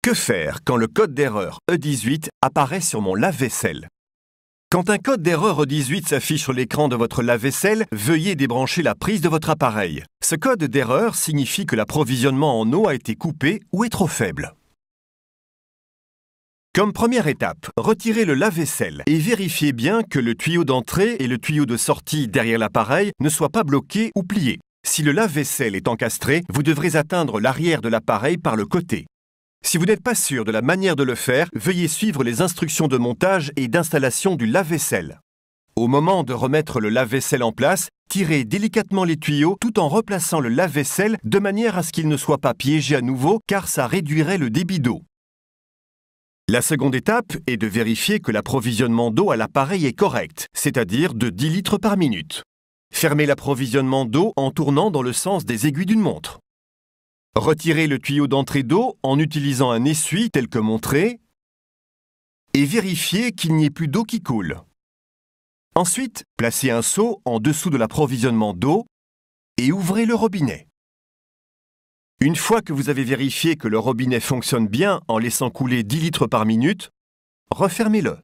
Que faire quand le code d'erreur E18 apparaît sur mon lave-vaisselle? Quand un code d'erreur E18 s'affiche sur l'écran de votre lave-vaisselle, veuillez débrancher la prise de votre appareil. Ce code d'erreur signifie que l'approvisionnement en eau a été coupé ou est trop faible. Comme première étape, retirez le lave-vaisselle et vérifiez bien que le tuyau d'entrée et le tuyau de sortie derrière l'appareil ne soient pas bloqués ou pliés. Si le lave-vaisselle est encastré, vous devrez atteindre l'arrière de l'appareil par le côté. Si vous n'êtes pas sûr de la manière de le faire, veuillez suivre les instructions de montage et d'installation du lave-vaisselle. Au moment de remettre le lave-vaisselle en place, tirez délicatement les tuyaux tout en replaçant le lave-vaisselle de manière à ce qu'il ne soit pas piégé à nouveau car ça réduirait le débit d'eau. La seconde étape est de vérifier que l'approvisionnement d'eau à l'appareil est correct, c'est-à-dire de 10 litres par minute. Fermez l'approvisionnement d'eau en tournant dans le sens des aiguilles d'une montre. Retirez le tuyau d'entrée d'eau en utilisant un essuie tel que montré et vérifiez qu'il n'y ait plus d'eau qui coule. Ensuite, placez un seau en dessous de l'approvisionnement d'eau et ouvrez le robinet. Une fois que vous avez vérifié que le robinet fonctionne bien en laissant couler 10 litres par minute, refermez-le.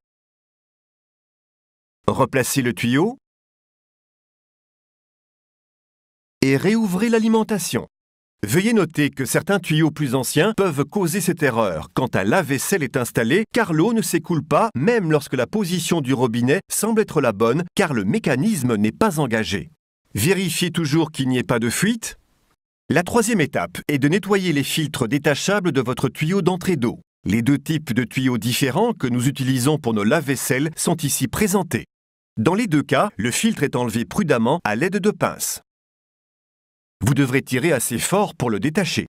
Replacez le tuyau et réouvrez l'alimentation. Veuillez noter que certains tuyaux plus anciens peuvent causer cette erreur quand un lave-vaisselle est installé car l'eau ne s'écoule pas même lorsque la position du robinet semble être la bonne car le mécanisme n'est pas engagé. Vérifiez toujours qu'il n'y ait pas de fuite. La troisième étape est de nettoyer les filtres détachables de votre tuyau d'entrée d'eau. Les deux types de tuyaux différents que nous utilisons pour nos lave-vaisselle sont ici présentés. Dans les deux cas, le filtre est enlevé prudemment à l'aide de pinces. Vous devrez tirer assez fort pour le détacher.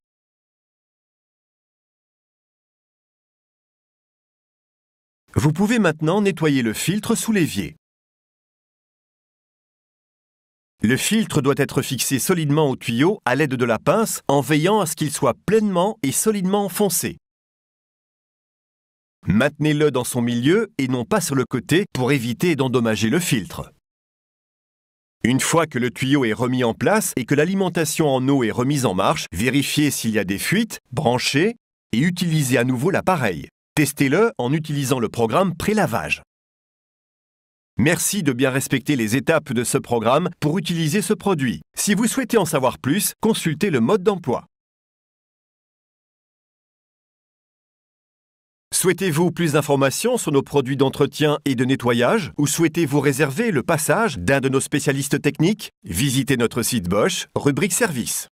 Vous pouvez maintenant nettoyer le filtre sous l'évier. Le filtre doit être fixé solidement au tuyau à l'aide de la pince en veillant à ce qu'il soit pleinement et solidement enfoncé. Maintenez-le dans son milieu et non pas sur le côté pour éviter d'endommager le filtre. Une fois que le tuyau est remis en place et que l'alimentation en eau est remise en marche, vérifiez s'il y a des fuites, branchez et utilisez à nouveau l'appareil. Testez-le en utilisant le programme pré-lavage. Merci de bien respecter les étapes de ce programme pour utiliser ce produit. Si vous souhaitez en savoir plus, consultez le mode d'emploi. Souhaitez-vous plus d'informations sur nos produits d'entretien et de nettoyage ou souhaitez-vous réserver le passage d'un de nos spécialistes techniques? Visitez notre site Bosch, rubrique Service.